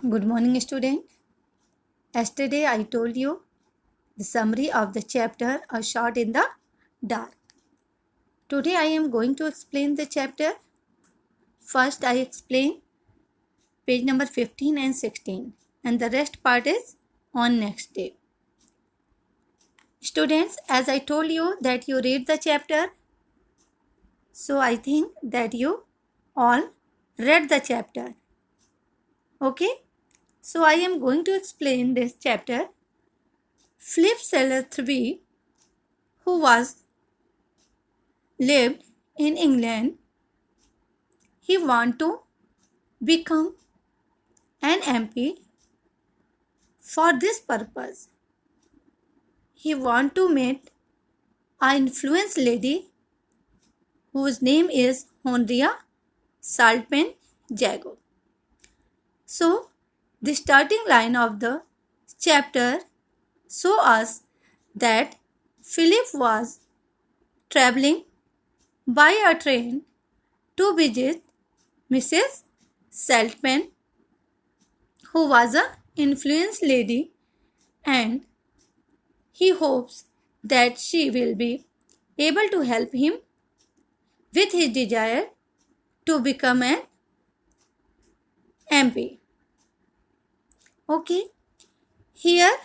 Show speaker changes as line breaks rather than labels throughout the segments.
Good morning, student. Yesterday I told you the summary of the chapter A Shot in the Dark. Today I am going to explain the chapter. First I explain page number 15 and 16 and the rest part is on next day. Students, as I told you that you read the chapter, so I think that you all read the chapter. Okay? So I am going to explain this chapter. Philip Salisbury, who lived in England, he want to become an MP. For this purpose, he want to meet an influence lady whose name is Henrietta Saltpen Jago. So, the starting line of the chapter show us that Philip was traveling by a train to visit Mrs. Saltpen, who was an influence lady, and he hopes that she will be able to help him with his desire to become an MP. Okay, here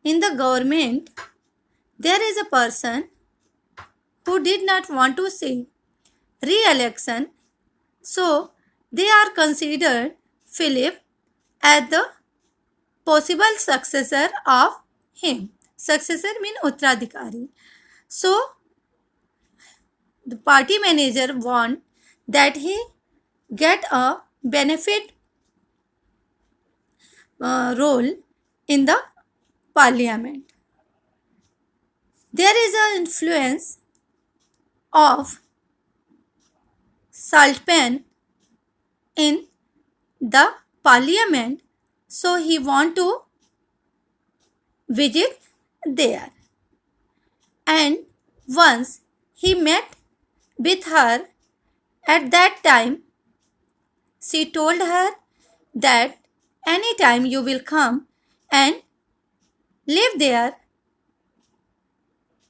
in the government, there is a person who did not want to seek re-election, so they are considered Philip as the possible successor of him. Successor means Uttradhikari. So the party manager want that he get a benefit role in the parliament. There is an influence of Saltpen in the parliament, so he want to visit there. And once he met with her, at that time she told her that anytime you will come and live there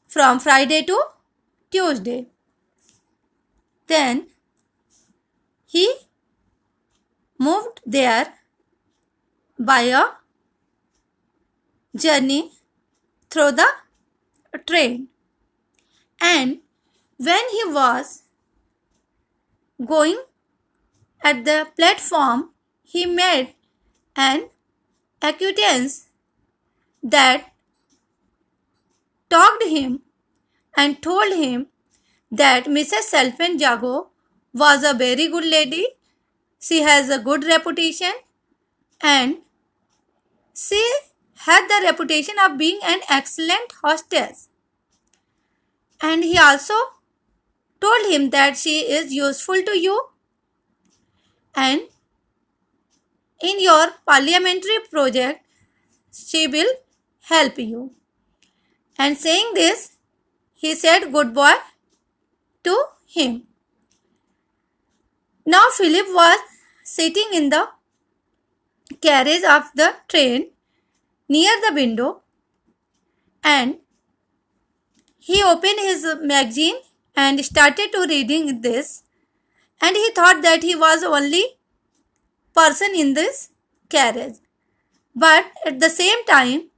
from Friday to Tuesday. Then he moved there by a journey through the train. And when he was going at the platform, he met an acquaintance that talked him and told him that Mrs. Saltpen Jago was a very good lady. She has a good reputation and she had the reputation of being an excellent hostess. And he also told him that she is useful to you and in your parliamentary project she will help you. And saying this, he said goodbye to him. Now Philip was sitting in the carriage of the train near the window and he opened his magazine and started to reading this, and he thought that he was the only person in this carriage. But at the same time,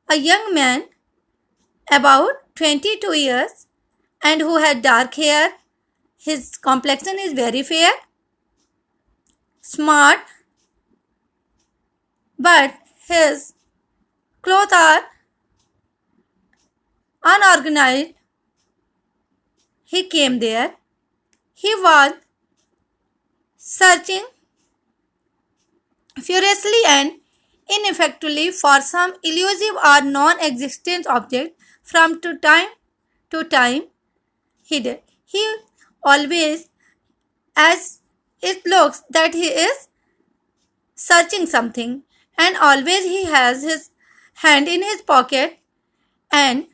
a young man about 22 years and who had dark hair, his complexion is very fair, smart, but his clothes are unorganized. He came there. He was searching furiously and ineffectually for some elusive or non-existent object from time to time. He always, as it looks that he is searching something, and always he has his hand in his pocket, and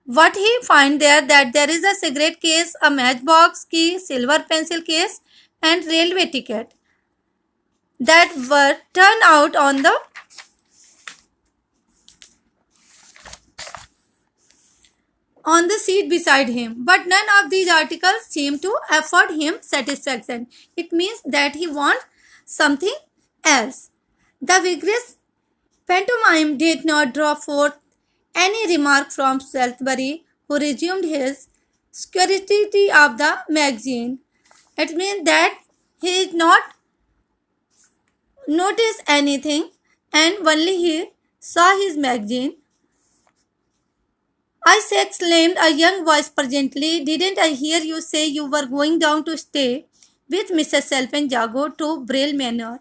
what he find there that there is a cigarette case, a matchbox key, silver pencil case and railway ticket. that were turned out on the seat beside him, but none of these articles seemed to afford him satisfaction. It means that he wants something else. The vigorous pantomime did not draw forth any remark from Salisbury, who resumed his security of the magazine. It means that he did not notice anything and only he saw his magazine. I exclaimed, a young voice presently. Didn't I hear you say you were going down to stay with Mrs. Self-and-Jago to Braille Manor?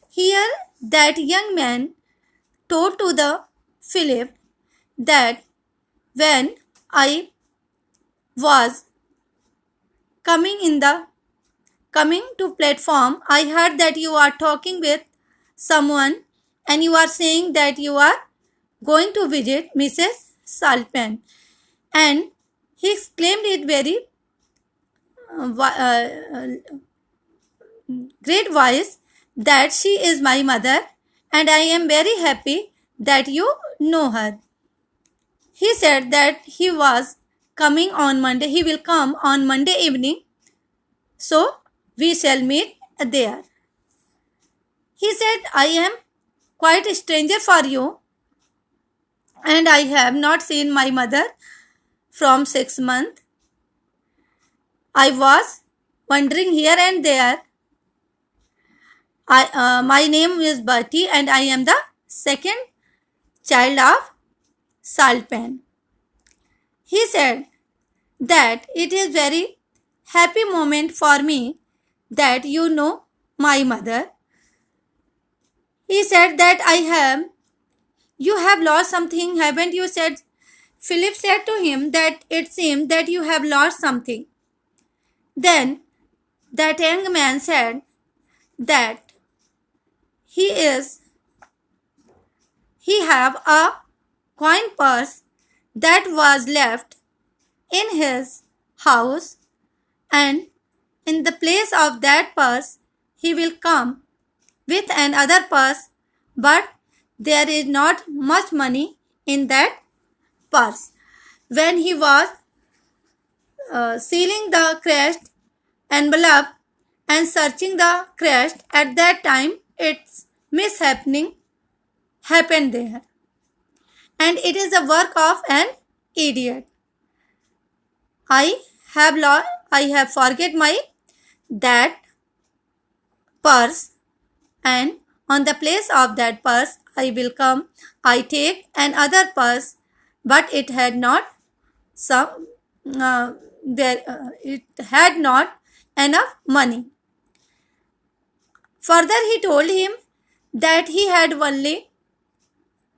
Here, that young man told to the Philip that when I was coming to platform, I heard that you are talking with someone and you are saying that you are going to visit Mrs. Salpen. And he exclaimed it very great voice that she is my mother and I am very happy that you know her. He said that he was coming on Monday, he will come on Monday evening, so we shall meet there. He said, I am quite a stranger for you and I have not seen my mother from 6 months. I was wandering here and there. My name is Bertie and I am the second child of Salpen. He said that it is very happy moment for me that you know my mother. He said that you have lost something, haven't you? Said Philip said to him that it seemed that you have lost something. Then that young man said that he have a coin purse that was left in his house, and in the place of that purse he will come with another purse, but there is not much money in that purse. When he was sealing the crest envelope and searching the crest, at that time its mishappening happened there, and it is the work of an idiot. I have forget my that purse, and on the place of that purse I will come. I take another purse, but it had not some it had not enough money. Further, he told him that he had only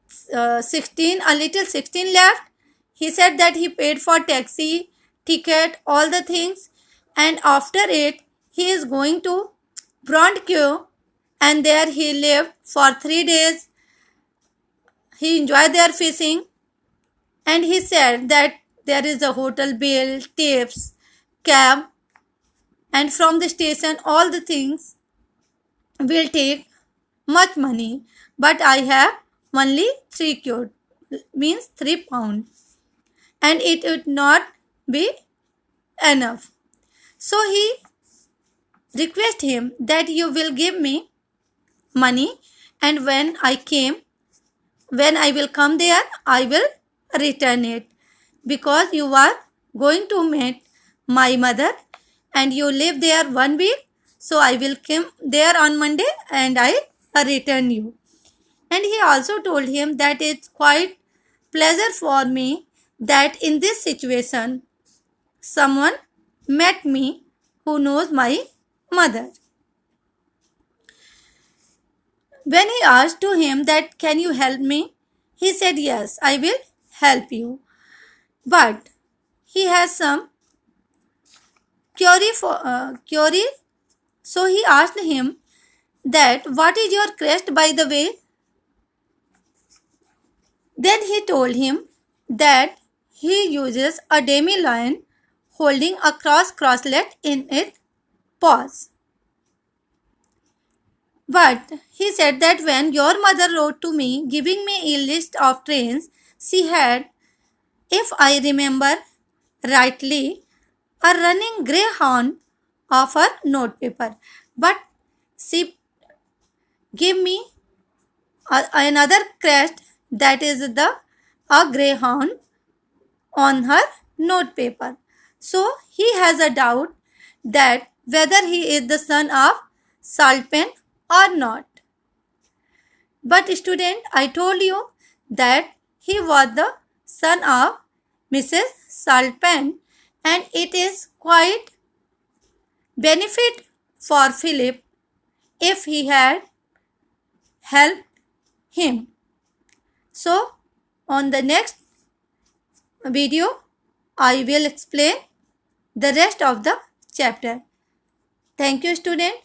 16 left. He said that he paid for taxi, ticket, all the things, and after it he is going to Brondkyo, and there he lived for 3 days. He enjoyed their fishing, and he said that there is a hotel bill, tips, cab, and from the station all the things will take much money, but I have only 3 kyot, means 3 pounds, and it would not be enough. So he request him that you will give me money, and when I will come there, I will return it, because you are going to meet my mother and you live there 1 week, so I will come there on Monday and I return you. And he also told him that it's quite pleasure for me that in this situation someone met me who knows my mother. When he asked to him that can you help me, he said yes, I will help you. But he has some query, so he asked him that what is your crest by the way. Then he told him that he uses a demi-lion holding a crosslet in its paws. But he said that when your mother wrote to me giving me a list of trains, she had, if I remember rightly, a running greyhound of her notepaper. But she gave me another crest, that is the a greyhound on her notepaper. So he has a doubt that whether he is the son of Saltpen or not. But student, I told you that he was the son of Mrs. Saltpen, and it is quite benefit for Philip if he had helped him. So on the next video, I will explain the rest of the chapter. Thank you, student.